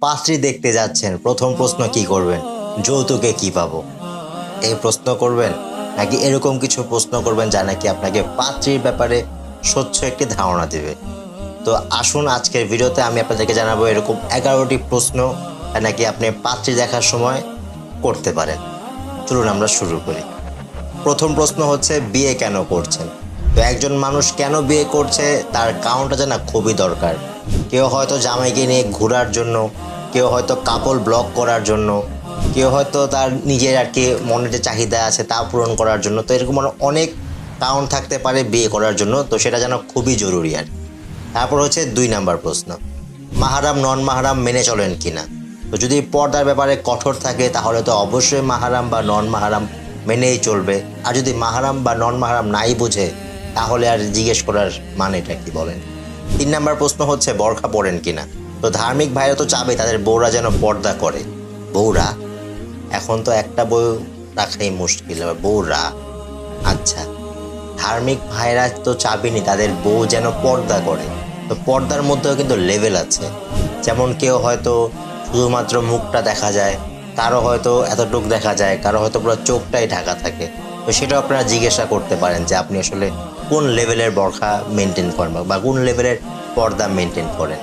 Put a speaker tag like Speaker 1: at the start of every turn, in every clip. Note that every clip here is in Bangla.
Speaker 1: পাত্রী দেখতে যাচ্ছেন, প্রথম প্রশ্ন কি করবেন? যৌতুকে কি পাবো, এই প্রশ্ন করবেন, নাকি এরকম কিছু প্রশ্ন করবেন যা নাকি আপনাকে পাত্রীর ব্যাপারে স্বচ্ছ একটি ধারণা দেবে? তো আসুন আজকের ভিডিওতে আমি আপনাদেরকে জানাবো এরকম 11টি প্রশ্ন নাকি আপনি পাত্রী দেখার সময় করতে পারেন। চলুন আমরা শুরু করি। প্রথম প্রশ্ন হচ্ছে, বিয়ে কেন করছেন? তো একজন মানুষ কেন বিয়ে করছে তার কারণটা জানা খুবই দরকার। কেউ হয়তো জামাইকে নিয়ে ঘোরার জন্য, কেউ হয়তো কাপল ব্লক করার জন্য, কেউ হয়তো তার নিজের আর কি মনের যে চাহিদা আছে তা পূরণ করার জন্য। তো এরকম অনেক কারণ থাকতে পারে বিয়ে করার জন্য, তো সেটা যেন খুবই জরুরি আর। তারপর হচ্ছে 2 নাম্বার প্রশ্ন, মাহারাম নন মাহারাম মেনে চলেন কিনা? তো যদি পর্দার ব্যাপারে কঠোর থাকে তাহলে তো অবশ্যই মাহারাম বা নন মাহারাম মেনেই চলবে। আর যদি মাহারাম বা নন মাহারাম নাই বুঝে তাহলে আর জিজ্ঞেস করার মানেটা কি বলেন? 3 নাম্বার প্রশ্ন হচ্ছে, বোরখা পরেন কিনা? তো ধার্মিক ভাইরা তো চাবে তাদের বউরা যেন পর্দা করে। বউরা, এখন তো একটা বউ রাখাই মুশকিল, বউরা, আচ্ছা ধার্মিক ভাইরা তো চাবেনি তাদের বউ যেন পর্দা করে। তো পর্দার মধ্যেও কিন্তু লেভেল আছে, যেমন কেউ হয়তো শুধুমাত্র মুখটা দেখা যায়, কারো হয়তো এতটুক দেখা যায়, কারো হয়তো পুরো চোখটাই ঢাকা থাকে। তো সেটাও আপনারা জিজ্ঞাসা করতে পারেন যে আপনি আসলে কোন লেভেলের বোরখা মেনটেন করেন বা কোন লেভেলের পর্দা মেনটেন করেন।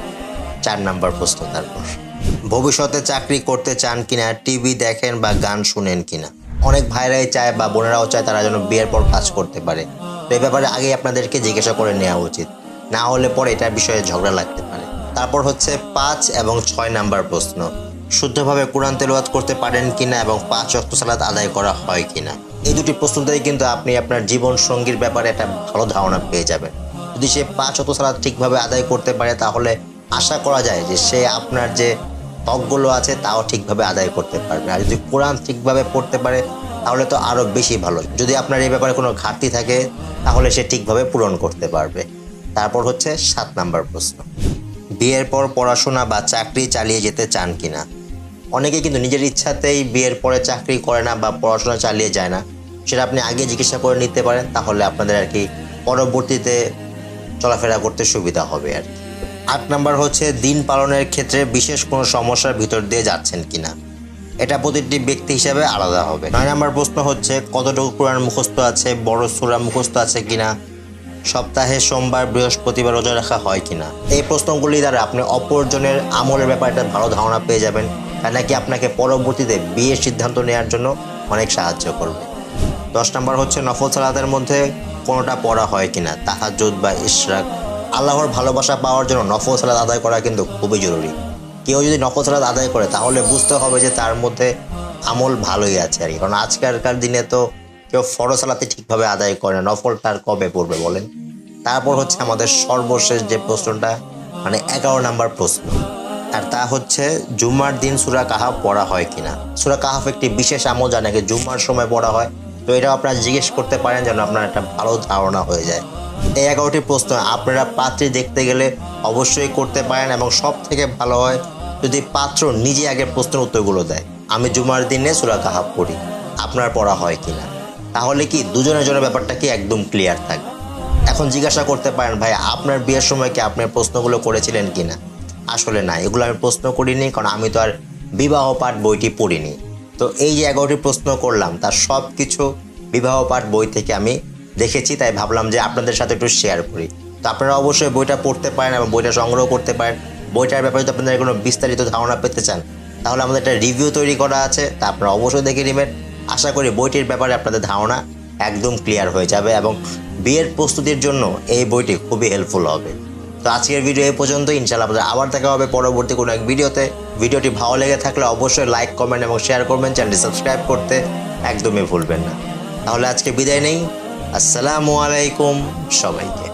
Speaker 1: 4 নাম্বার প্রশ্ন, তারপর ভবিষ্যতে চাকরি করতে চান কিনা, টিভি দেখেন বা গান শুনেন কিনা? অনেক ভাইরাই চায় বা বোনেরাও চায় তারা যেন বিয়ের পর কাজ করতে পারে। তো এই ব্যাপারে আগে আপনাদেরকে জিজ্ঞাসা করে নেওয়া উচিত, না হলে পরে এটার বিষয়ে ঝগড়া লাগতে পারে। তারপর হচ্ছে 5 এবং 6 নাম্বার প্রশ্ন, শুদ্ধভাবে কোরআন তেলাওয়াত করতে পারেন কিনা এবং 5 ওয়াক্ত সালাত আদায় করা হয় কিনা? এই দুটি প্রশ্নতেই কিন্তু আপনি আপনার জীবন সঙ্গীর ব্যাপারে একটা ভালো ধারণা পেয়ে যাবেন। যদি সে 5 ওয়াক্ত সালাত ঠিকভাবে আদায় করতে পারে তাহলে আশা করা যায় যে সে আপনার যে হকগুলো আছে তাও ঠিকভাবে আদায় করতে পারবে। আর যদি কোরআন ঠিকভাবে পড়তে পারে তাহলে তো আরও বেশি ভালো। যদি আপনার এই ব্যাপারে কোনো ঘাটতি থাকে তাহলে সে ঠিকভাবে পূরণ করতে পারবে। তারপর হচ্ছে 7 নাম্বার প্রশ্ন, বিয়ের পর পড়াশোনা বা চাকরি চালিয়ে যেতে চান কিনা? অনেকে কিন্তু নিজের ইচ্ছাতেই বিয়ের পরে চাকরি করে না বা পড়াশোনা চালিয়ে যায় না, সেটা আপনি আগে জিজ্ঞাসা করে নিতে পারেন, তাহলে আপনাদের আর কি পরবর্তীতে চলাফেরা করতে সুবিধা হবে আর কি। 8 নাম্বার হচ্ছে, দিন পালনের ক্ষেত্রে বিশেষ কোনো সমস্যার ভিতর দিয়ে যাচ্ছেন কিনা? এটা প্রতিটি ব্যক্তি হিসাবে আলাদা হবে। 9 নাম্বার প্রশ্ন হচ্ছে, কতটুকু কোরআন মুখস্থ আছে, বড় সূরা মুখস্থ আছে কিনা? সপ্তাহে সোমবার বৃহস্পতিবার রোজা রাখা হয় কিনা? এই প্রশ্নগুলি দ্বারা আপনি অপরজনের আমলের ব্যাপারে একটা ভালো ধারণা পেয়ে যাবেন, তাই নাকি আপনাকে পরবর্তীতে বিয়ের সিদ্ধান্ত নেওয়ার জন্য অনেক সাহায্য করবে। 10 নাম্বার হচ্ছে, নফল সালাতের মধ্যে কোনোটা পড়া হয় কিনা, তাহাজ্জুদ বা ইশরাক? আল্লাহর ভালোবাসা পাওয়ার জন্য নফল সালাত আদায় করা কিন্তু খুবই জরুরি। কেউ যদি নফল সালাত আদায় করে তাহলে বুঝতে হবে যে তার মধ্যে আমল ভালোই আছে আর কি। কারণ আজকালকার দিনে তো কেউ ফরজ সালাতে ঠিকভাবে আদায় করে না, নফল তার কবে পড়বে বলেন? তারপর হচ্ছে আমাদের সর্বশেষ যে প্রশ্নটা, মানে 11 নাম্বার প্রশ্ন, আর তা হচ্ছে, জুম্মার দিন সূরা কাহাফ পড়া হয় কিনা? সূরা কাহাফ একটি বিশেষ আমল যা নাকি জুম্মার সময় পড়া হয়। তো এটাও আপনারা জিজ্ঞেস করতে পারেন যেন আপনার একটা ভালো ধারণা হয়ে যায়। এই 11টি প্রশ্ন আপনারা পাত্রী দেখতে গেলে অবশ্যই করতে পারেন, এবং সব থেকে ভালো হয় যদি পাত্র নিজে আগে প্রশ্নের উত্তরগুলো দেয়। আমি জুমার দিনে সূরা কাহাফ পড়ি, আপনার পড়া হয় কিনা? তাহলে কি দুজনের জন্য ব্যাপারটা কি একদম ক্লিয়ার থাকবে। এখন জিজ্ঞাসা করতে পারেন, ভাই আপনার বিয়ের সময় কি আপনি প্রশ্নগুলো করেছিলেন কিনা? আসলে না, এগুলো আমি প্রশ্ন করিনি, কারণ আমি তো আর বিবাহ পাঠ বইটি পড়িনি। তো এই যে 11টি প্রশ্ন করলাম তার সব কিছু বিবাহ পাঠ বই থেকে আমি দেখেছি, তাই ভাবলাম যে আপনাদের সাথে একটু শেয়ার করি। তো আপনারা অবশ্যই বইটা পড়তে পারেন এবং বইটা সংগ্রহ করতে পারেন। বইটার ব্যাপারে যদি আপনাদের কোনো বিস্তারিত ধারণা পেতে চান তাহলে আমাদের একটা রিভিউ তৈরি করা আছে, তা আপনারা অবশ্যই দেখে নেবেন। আশা করি বইটির ব্যাপারে আপনাদের ধারণা একদম ক্লিয়ার হয়ে যাবে এবং বিয়ের প্রস্তুতির জন্য এই বইটি খুবই হেল্পফুল হবে। তো আজকের ভিডিও এই পর্যন্ত, ইনশাআল্লাহ আপনাদের আবার দেখা হবে পরবর্তী কোনো এক ভিডিওতে। ভিডিওটি ভালো লেগে থাকলে অবশ্যই লাইক, কমেন্ট এবং শেয়ার করবেন। চ্যানেলটি সাবস্ক্রাইব করতে একদমই ভুলবেন না। তাহলে আজকে বিদায় নেই। আসসালামু আলাইকুম সবাইকে।